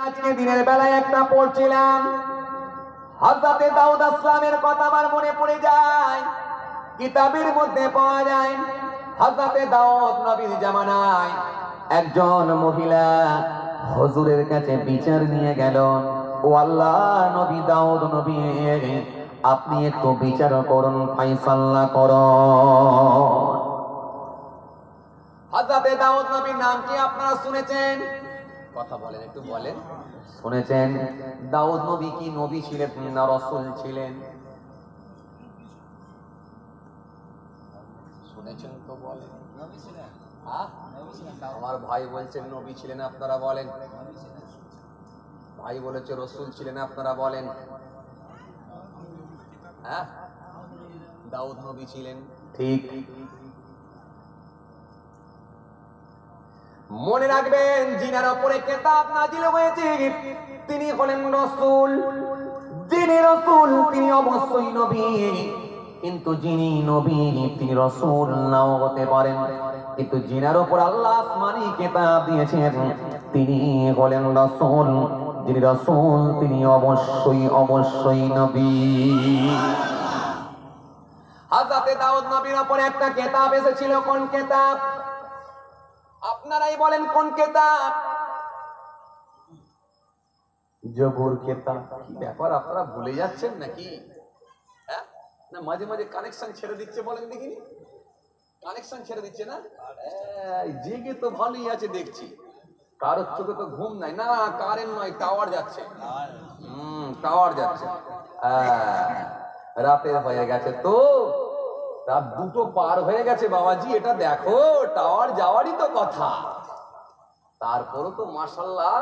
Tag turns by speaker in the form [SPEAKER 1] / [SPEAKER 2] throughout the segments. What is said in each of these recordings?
[SPEAKER 1] আজকে দিনের বেলায় একটা পড়ছিলাম, হযরতে দাউদ আসলামের কথা আমার মনে পড়ে যায়। কিতাবের মধ্যে পাওয়া যায় হযরতে দাউদ নবীর জামানায় একজন মহিলা হুজুরের কাছে বিচার নিয়ে গেল। ও আল্লাহ, নবী দাউদ নবী, আপনি একটু বিচার করুন, ফায়সালা করুন। হযরতে দাউদ নবীর নাম কি আপনারা শুনেছেন? কথা বলেন, একটু বলেন। শুনেছেন? দাউদ নবী কি নবী ছিলেন না রাসূল ছিলেন? শুনেছেন তো বলেন। নবী ছিলেন। হ্যাঁ, আমার ভাই বলছেন নবী ছিলেন, আপনারা বলেন। ভাই বলেছে রাসূল ছিলেন, আপনারা বলেন। হ্যাঁ, দাউদ নবী ছিলেন, ঠিক। মনে রাখবেন, যিনার উপরে কিতাব নাজিল হয়েছে তিনি হলেন রাসূল। যিনি রাসূল তিনি অবশ্যই নবী, কিন্তু যিনি নবী তিনি রাসূল নাও হতে পারেন। কিন্তু যিনার উপর আল্লাহ আসমানি কিতাব দিয়েছেন তিনি হলেন রাসূল। যিনি রাসূল তিনি অবশ্যই নবী। হযরতে দাউদ নবীর উপর একটা কিতাব এসেছিল। কোন কিতাব? আপনারাই বলেন কোন কিতাব? জবুর কিতাব। কি ব্যাপার, আপনারা ভুলে যাচ্ছেন নাকি? হ্যাঁ, না মাঝে মাঝে কানেকশন ছেড়ে দিচ্ছে, বলেন দেখিনি। কানেকশন ছেড়ে দিচ্ছে না? জেগে তো ভালোই আছে দেখছি, কারোর চোখে তো ঘুম নাই। না, কারেন্ট নয়, টাওয়ার যাচ্ছে। টাওয়ার যাচ্ছে। রাতের হয়ে গেছে তো, রাত 2টো পার হয়ে গেছে বাবাজি। এটা দেখো, টাওয়ার যাওয়ারই তো কথা। তারপরও তো মাশাআল্লাহ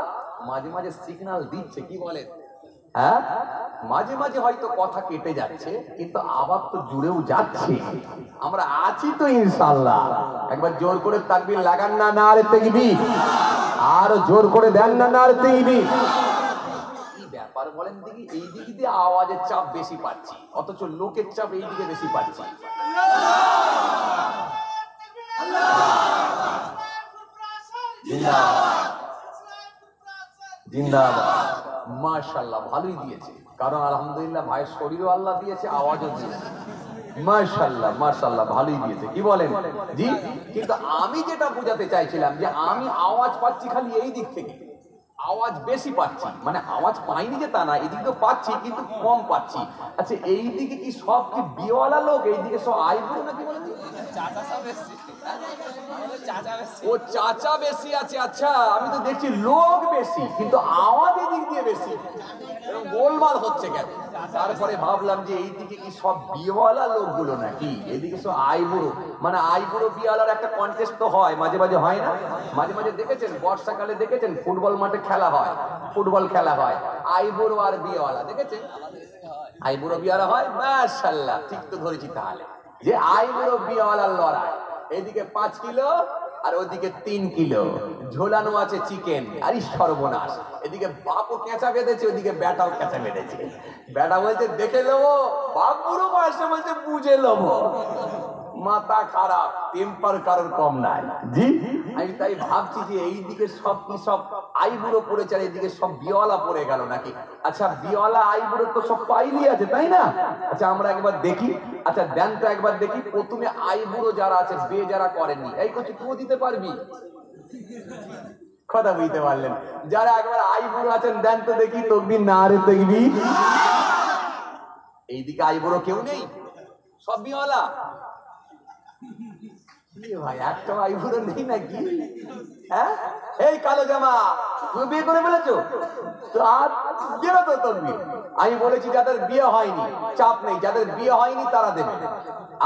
[SPEAKER 1] মাঝে মাঝে সিগন্যাল দিচ্ছে, কি বলেন? হ্যাঁ, মাঝে মাঝে হয়তো কথা কেটে যাচ্ছে, কিন্তু আবার তো জুড়েও যাচ্ছে। আমরা আছি তো ইনশাআল্লাহ। একবার জোর করে তাকবীর লাগান না, নারে তাকবীর। আর জোর করে দেন না, নারে তাকবীর। কি ব্যাপার বলেন দেখি, এই দিক দিয়ে আওয়াজের চাপ বেশি পাচ্ছি, অথচ লোকের চাপ এই দিকে বেশি পাচ্ছি। জিন্দাবাদ। মাশাআল্লাহ, ভালোই দিয়েছে, কারণ আলহামদুলিল্লাহ ভাইয়ের শরীরও আল্লাহ দিয়েছে, আওয়াজও দিয়েছে। মাশাআল্লাহ মাশাআল্লাহ, ভালোই দিয়েছে। কি বলেন জি? কিন্তু আমি যেটা বোঝাতে চাইছিলাম যে আমি আওয়াজ পাচ্ছি খালি এই দিক থেকে, আওয়াজ বেশি পাচ্ছি। মানে আওয়াজ পাইনি যে তা না, এদিকে তো পাচ্ছি কিন্তু কম পাচ্ছি। আচ্ছা, এই দিকে কি সব কি বিয়েওয়ালা লোক? এই দিকে সব আইবুড়ো নাকি বলেন? ও চাচা বেশি আছে। আচ্ছা, আমি তো দেখছি লোক বেশি, কিন্তু আওয়াজ এদিক দিয়ে বেশি। গোলমাল হচ্ছে কেন? তারপরে ভাবলাম যে এইদিকে কি সব বিয়েওয়ালা লোকগুলো নাকি, এদিকে সব আইবুড়ো। মানে আইবুড়ো বিয়েওয়ালার একটা কন্টেস্ট তো হয়, মাঝে মাঝে হয় না? মাঝে মাঝে দেখেছেন, বর্ষাকালে দেখেছেন ফুটবল মাঠে খেলা হয়, ফুটবল খেলা হয়, আইবুড়ো আর বিয়েওয়ালা দেখেছেন? আইবুড়ো বিয়েওয়ালা হয়। মাশাআল্লাহ, ঠিক তো ধরেছি তাহলে, যে আইবুড়ো বিয়েওয়ালার লড়াই। এদিকে 5 কিলো আর ওদিকে 3 কিলো ঝোলানো আছে চিকেন। আরে সর্বনাশ, এদিকে বাপও কেঁচা বেঁধেছে, ওদিকে বেটাও কেঁচা বেঁধেছে। বেটা বলছে দেখে নেবো, বাপ পুরো বয়সে বলছে বুঝে নেবো। মাথা খারাপ, টেম্পার কারোর কম নাই জি। আমি তাই ভাবছি যে এইদিকে সব কি সব আইবুড়ো পড়েছে আর এইদিকে সব বিয়েওয়ালা পড়ে গেল নাকি? আচ্ছা, বিয়েওয়ালা আইবুড়ো তো সব পাইলি আছে, তাই না? আচ্ছা, আমরা একবার দেখি। আচ্ছা দেন তো একবার দেখি, প্রথমে আইবুড়ো যারা আছে, বিয়ে যারা করেননি, এই করছি তুই দিতে পারবি? কথা বুঝতে পারলেন? যারা একবার আইবুড়ো আছেন দেন তো দেখি, তকবীর না রে দেখবি। এইদিকে আইবুড়ো কেউ নেই, সব বিয়েওয়ালা। ভাই, একটা আইবুড়ো নেই নাকি? হ্যাঁ, এই কালো জামা, তুমি বিয়ে করে ফেলেছো তো? আর বেরো তো তকবীর। আমি বলেছি যাদের বিয়ে হয়নি চাপ নেই, যাদের বিয়ে হয়নি তারা দেবে।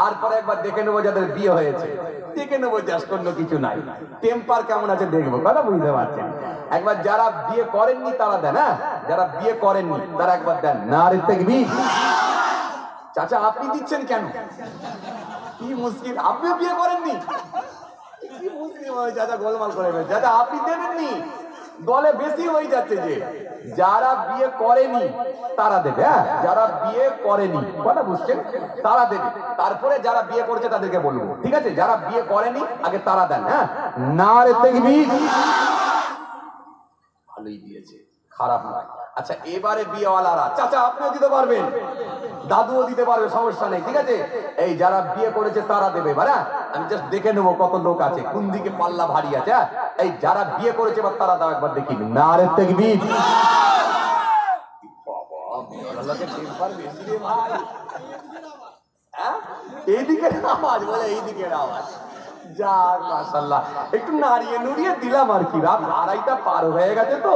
[SPEAKER 1] আর পরে একবার দেখে নেবো যাদের বিয়ে হয়েছে, দেখে নেবো, জাস্ট অন্য কিছু নাই। টেম্পার কেমন আছে দেখবো, কথা বুঝতে পারছেন? একবার যারা বিয়ে করেননি তারা দেন। হ্যাঁ, যারা বিয়ে করেননি তারা একবার দেন নারে তাকবীর। চাচা আপনি দিচ্ছেন কেন? কি মুশকিল, আপনিও বিয়ে করেননি? কি মুশকিল হয় চাচা, গোলমাল করে ফেলছে। চাচা আপনি দেবেননি, দলে বেশি হয়ে যাচ্ছে যে যারা বিয়ে করেনি তারা দেবে। হ্যাঁ, যারা বিয়ে করেনি, কথা বুঝছেন, তারা দেবে। তারপরে যারা বিয়ে করেছে তাদেরকে বলবো, ঠিক আছে? যারা বিয়ে করেনি আগে তারা দেন। হ্যাঁ, নারে তাকবীর। ভালোই দিয়েছে। খারাপ নয়। আচ্ছা, এবারে বিয়েওয়ালারা, চাচা আপনিও দিতে পারবেন, দাদুও দিতে পারবে, সমস্যা নেই, ঠিক আছে? এই যারা বিয়ে করেছে তারা দেবে, বারা আমি জাস্ট দেখে নেবো কত লোক আছে, কোন দিকে পাল্লা ভারী আছে। এই যারা বিয়ে করেছে এবার তারা দাও, একবার দেখি। নারে তাকবীর। এইদিকে আওয়াজ বলে, এইদিকে আওয়াজ। যাক মাশাআল্লাহ, একটু নাড়িয়ে নুড়িয়ে দিলাম আর কি, রাত 2:30 পার হয়ে গেছে তো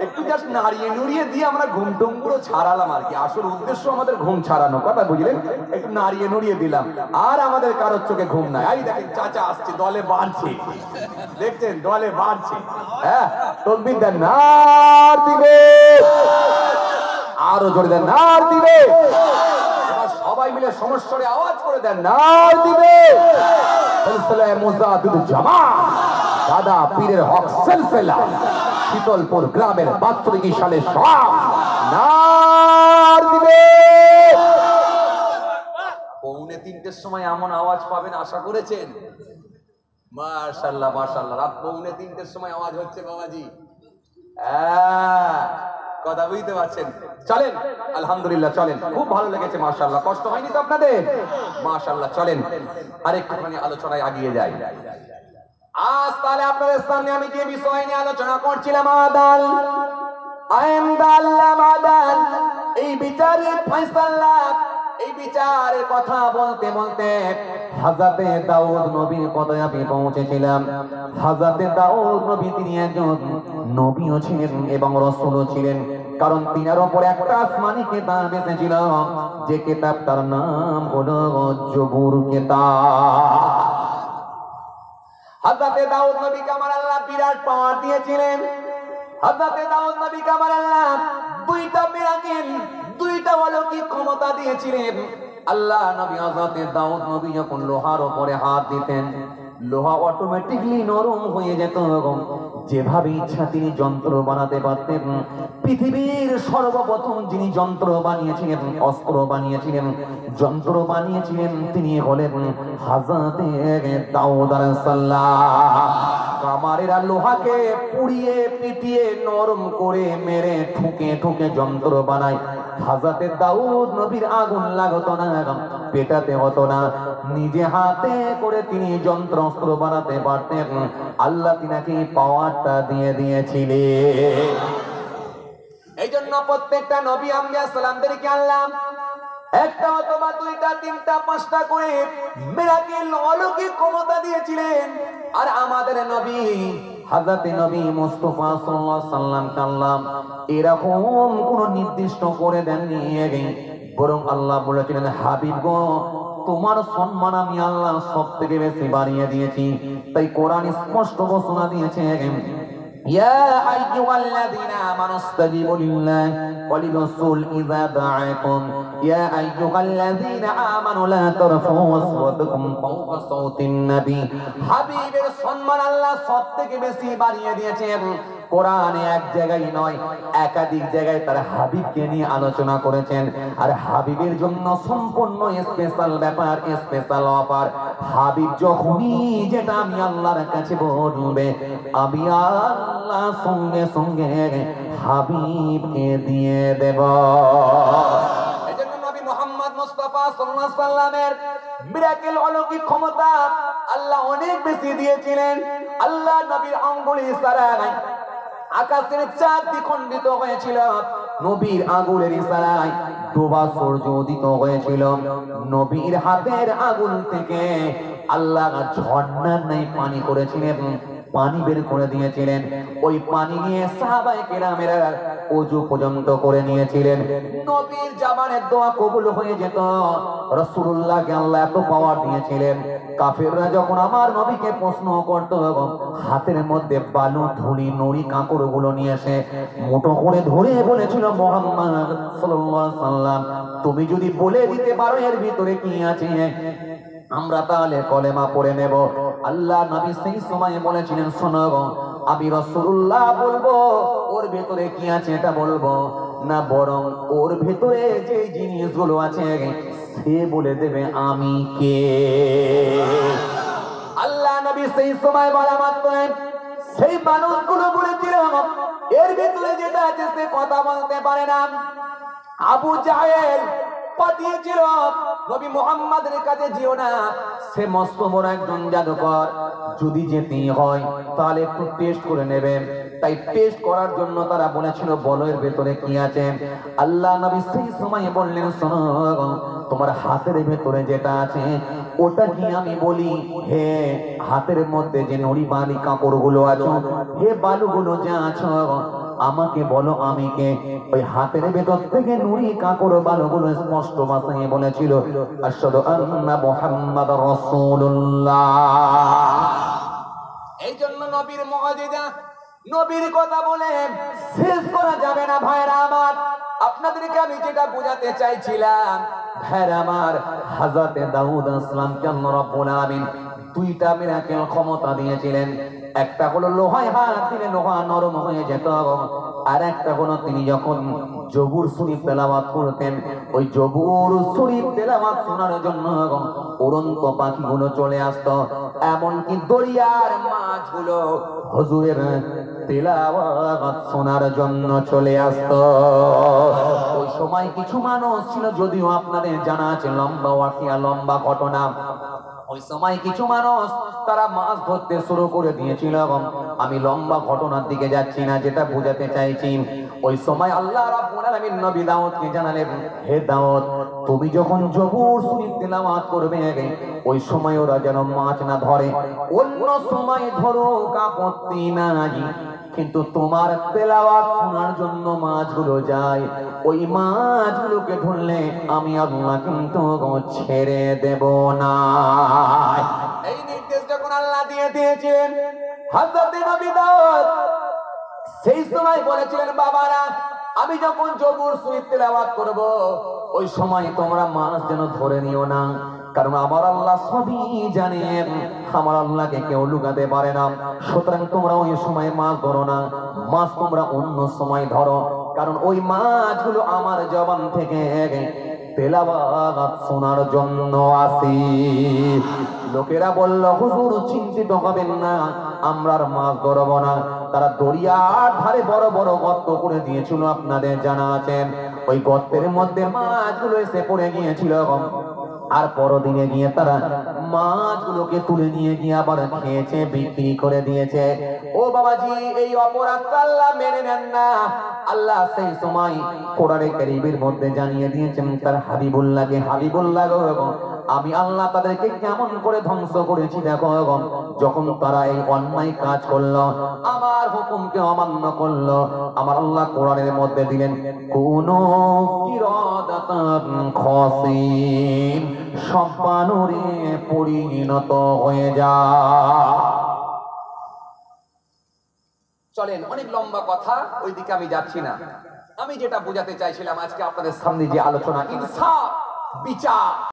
[SPEAKER 1] একটু জাস্ট নাড়িয়ে নুড়িয়ে দিয়ে আমরা ঘুমটুম পুরো ছাড়ালাম আর কি। আসল উদ্দেশ্য আমাদের ঘুম ছাড়ানো, কথা বুঝলেন? একটু নাড়িয়ে নুড়িয়ে দিলাম, আর আমাদের কারোর চোখে ঘুম নাই। এই দেখেন চাচা আসছে, দলে বাড়ছে, দেখছেন দলে বাড়ছে। হ্যাঁ, তাকবীর দেন, নার দিবে, আরো জোরে দেন, নার দিবে। এবার সবাই মিলে সমস্বরে আওয়াজ করে দেন, নার দিবে। সিলসিলায়ে মুজাদ্দিদ জামাত দাদা পীরের হক সিলসিলা শীতলপুর গ্রামের বাৎসরিক সালে সব নার দিবে। 2:45-এর সময় এমন আওয়াজ পাবেন আশা করেছেন? মাশাআল্লাহ মাশাআল্লাহ, রাত 2:45-এর সময় আওয়াজ হচ্ছে বাবাজি। কথা বুঝতে পারছেন? চলেন আলহামদুলিল্লাহ, চলেন, খুব ভালো লেগেছে মাশাআল্লাহ, কষ্ট হয়নি তো আপনাদের? মাশাআল্লাহ, চলেন আর একটুখানি আলোচনায় এগিয়ে যাই। আজ তাহলে আপনাদের সামনে আমি যে বিষয় নিয়ে আলোচনা করছিলাম, আদাল আদাল, এই বিচারের ফয়সালা, এই বিচারের কথা বলতে বলতে হযরতে দাউদ নবীর কথায় আমি পৌঁছেছিলাম। হযরতে দাউদ নবী তিনি একজন নবীও ছিলেন এবং রাসূলও ছিলেন, কারণ তিনার উপর একটা আসমানি কিতাব এসেছিল, যে কিতাব তার নাম হলো জবুর কিতাব। হযরতে দাউদ নবীকে আমার আল্লাহ বিরাট পাওয়ার দিয়েছিলেন। হযরতে দাউদ নবীকে আমার আল্লাহ দুইটা মিরাকেল, দুইটা অলৌকিক ক্ষমতা দিয়েছিলেন। আল্লাহ নবী হযরতে দাউদ নবী যখন লোহার উপরে হাত দিতেন, লোহা অটোমেটিকলি নরম হয়ে যেত, যেভাবে ইচ্ছা তিনি যন্ত্র বানাতে পারতেন। পৃথিবীর সর্বপ্রথম যিনি যন্ত্র বানিয়েছিলেন, অস্ত্র বানিয়েছিলেন, যন্ত্র বানিয়েছিলেন, তিনি হলেন হযরতে দাউদ আলাইহিস সালাম। কামারেরা লোহাকে পুড়িয়ে পিটিয়ে নরম করে মেরে ঠুকে ঠুকে যন্ত্র বানায়। হযরতে দাউদ নবীর আগুন লাগতো না, পেটাতে হতো না, নিজে হাতে করে তিনি যন্ত্র অস্ত্র বানাতে পারতেন। আল্লাহ তিনাকে পাওয়ারটা দিয়ে দিয়েছিলেন। এই জন্য প্রত্যেকটা নবী আম্বিয়া সালামদেরকে আল্লাহ একটা অথবা দুইটা তিনটা পাঁচটা করে মিরাকেল অলৌকিক ক্ষমতা দিয়েছিলেন। আর আমাদের নবী হযরত নবী মুস্তাফা সাল্লাল্লাহু আলাইহি ওয়াসাল্লাম কাল্লাম এরকম কোন নির্দিষ্ট করে দেননি, বরং আল্লাহ বলেছিলেন, হাবিব গো তোমার সম্মান আমি আল্লাহ সবথেকে বেশি বাড়িয়ে দিয়েছি। তাই কোরআন স্পষ্ট ঘোষণা দিয়েছে, يا أيها الذين آمنوا استجيبوا لله وللرسول إذا دعاكم يا أيها الذين آمنوا لا ترفعوا أصواتكم فوق صوت النبي। হাবিবের সম্মান আল্লাহ সবথেকে বেশি বাড়িয়ে দিয়েছেন। কোরআনে এক জায়গায় নয়, একাধিক জায়গায় তার হাবিবকে নিয়ে আলোচনা করেছেন। আর হাবিবের জন্য সম্পূর্ণ স্পেশাল ব্যাপার, স্পেশাল অফার। হাবিব যখনই যেটা আমি আল্লাহর কাছে বলবে, আমি আল্লাহ সঙ্গে সঙ্গে হাবিবকে দিয়ে দেব। এজন্য নবী মুহাম্মদ মুস্তাফা সাল্লাল্লাহু আলাইহি ওয়াসাল্লামের মিরাকেল অলৌকিক ক্ষমতা আল্লাহ অনেক বেশি দিয়েছিলেন। আল্লাহ নবীর আঙ্গুলের ইশারায় আকাশের চাঁদ দ্বিখণ্ডিত হয়েছিল, নবীর আঙ্গুলের ইশারায় ডোবা সূর্য উদিত হয়েছিল। নবীর হাতের আঙ্গুল থেকে আল্লাহ ঝর্ণার ন্যায় পানি করেছিলেন, পানি বের করে দিয়েছিলেন। ওই পানি নিয়ে সাহাবায়ে কেরামেরা ওযু পর্যন্ত করে নিয়েছিলেন। নবীর জামানের দোয়া কবুল হয়ে যেত। রাসূলুল্লাহকে আল্লাহ এত পাওয়ার দিয়েছিলেন, কাফেররা যখন আমার নবীকে প্রশ্ন করত, হাতের মধ্যে বালু ধুলি নুড়ি কাঁকড় গুলো নিয়ে এসে মুঠো করে ধরে বলেছিল, মুহাম্মদ সাল্লাল্লাহু আলাইহি ওয়াসাল্লাম তুমি যদি বলে দিতে পারো এর ভিতরে কি আছে, আমরা তাহলে কলেমা পড়ে নেব। আল্লাহ নবী সেই সময় বলেছিলেন, শোনো আমি রাসূলুল্লাহ বলবো ওর ভেতরে কি আছে এটা বলবো না, বরং ওর ভেতরে যে জিনিসগুলো আছে সে বলে দেবে আমি কে। আল্লাহ নবী সেই সময় বলা মাত্র
[SPEAKER 2] সেই মানুষগুলো বলেছিল এর ভিতরে যেটা আছে সে কথা বলতে পারে না। আবু জাহেল পাঠিয়েছিল নবী মুহাম্মাদের কাছে যেও না, সে মস্ত বড় একজন জাদুকর, যদি যেতেই হয় তাহলে একটু টেস্ট করে নেবেন। তাই টেস্ট করার জন্য তারা বলেছিল বলো এর ভেতরে কি আছে। আল্লাহ নবী সেই সময় বললেন শোনো, তোমার হাতের ভেতরে যেটা আছে ওটা কি আমি বলি? হে হাতের মধ্যে যে নুড়ি বালি কাপড়গুলো আছে, হে বালুগুলো যা আছে আমাকে বলো আমি কে। ওই হাতের ভেতর থেকে নুড়ি কাপড় বালুগুলো স্পষ্ট ভাষায় বলেছিল আশহাদু আন্না মুহাম্মাদুর রাসূলুল্লাহ। এই জন্য নবীর মুআজিজা, নবীর কথা বলে শেষ করা যাবে না ভাইরা আমার। আপনাদেরকে আমি যেটা বোঝাতে চাইছিলাম ভাইরা আমার, হযরতে দাউদ আলাইহিস সালামকে আল্লাহ রাব্বুল আলামিন দুইটা মিরাকেল ক্ষমতা দিয়েছিলেন। একটা হলো লোহায় হাত দিলে লোহা নরম হয়ে যেত, আর একটা হলো তিনি যখন জবুর শরীফ তেলাওয়াত করতেন, ওই জবুর শরীফ তেলাওয়াত শোনার জন্য উড়ন্ত পাখিগুলো চলে আসতো, এমনকি দরিয়ার মাছগুলো হুজুরের তেলাওয়াত শোনার জন্য চলে আসতো। ওই সময় কিছু মানুষ ছিল, যদিও আপনাদের জানা আছে লম্বা ওয়াকিয়া, লম্বা ঘটনা। ওই সময় কিছু মানুষ তারা মাছ ধরতে শুরু করে দিয়েছিল। আমি লম্বা ঘটনার দিকে যাচ্ছি না, যেটা বোঝাতে চাইছি ওই সময় আল্লাহ রাব্বুল আলামিন নবী দাউদকে জানালেন, হে দাউদ তুমি যখন জবুর শরীফ তেলাওয়াত করবে ওই সময় ওরা যেন মাছ না ধরে, অন্য সময় ধরো আপত্তি নাই, কিন্তু তোমার তেলাওয়াত শোনার জন্য মাছগুলো যায়, ওই মাছগুলোকে ধরলে আমি আল্লাহ কিন্তু ছেড়ে দেব না। এই নির্দেশ যখন আল্লাহ দিয়ে দিয়েছেন হযরত নবী দাউদ সেই সময় বলেছিলেন, বাবারা আমি যখন জবুর শরীফ তেলাওয়াত করব ওই সময় তোমরা মাছ যেন ধরে নিও না, কারণ আমার আল্লাহ সবই জানেন, আমার আল্লাহকে কেউ লুকাতে পারে না। সুতরাং তোমরা ওই সময় মাছ ধরো না, মাছ তোমরা অন্য সময় ধরো, কারণ ওই মাছগুলো আমার জবান থেকে তেলাওয়াত শোনার জন্য আসি। লোকেরা বলল, হুজুর চিন্তিত হবেন না, আমরা আর মাছ ধরবো না। তারা দরিয়ার ধারে বড় বড় গর্ত করে দিয়েছিল, আপনাদের জানা আছে। ওই গর্তের মধ্যে মাছগুলো এসে পড়ে গিয়েছিল, আর পরদিনে গিয়ে তারা মাছগুলোকে তুলে নিয়ে গিয়ে আবার খেয়েছে, বিক্রি করে দিয়েছে। ও বাবাজি, এই অপরাধ আল্লাহ মেনে নেন না। আল্লাহ সেই সময় কোরআনে কারীমের মধ্যে জানিয়ে দিয়েছেন তার হাবিবুল্লাহকে, হাবিবুল্লাহ গো আমি আল্লাহ তাদেরকে কেমন করে ধ্বংস করেছি দেখো। যখন তারা এই অন্যায় কাজ করলো, আমার হুকুমকে অমান্য করলো, আমার আল্লাহ কোরআনের মধ্যে দিলেন কুনু কিরাদাতান খাসিন, সম্পানুরে পরিণত হয়ে যা। চলেন, অনেক লম্বা কথা, ওইদিকে আমি যাচ্ছি না। আমি যেটা বোঝাতে চাইছিলাম আজকে আপনাদের সামনে যে আলোচনা, ইনসাফ বিচার।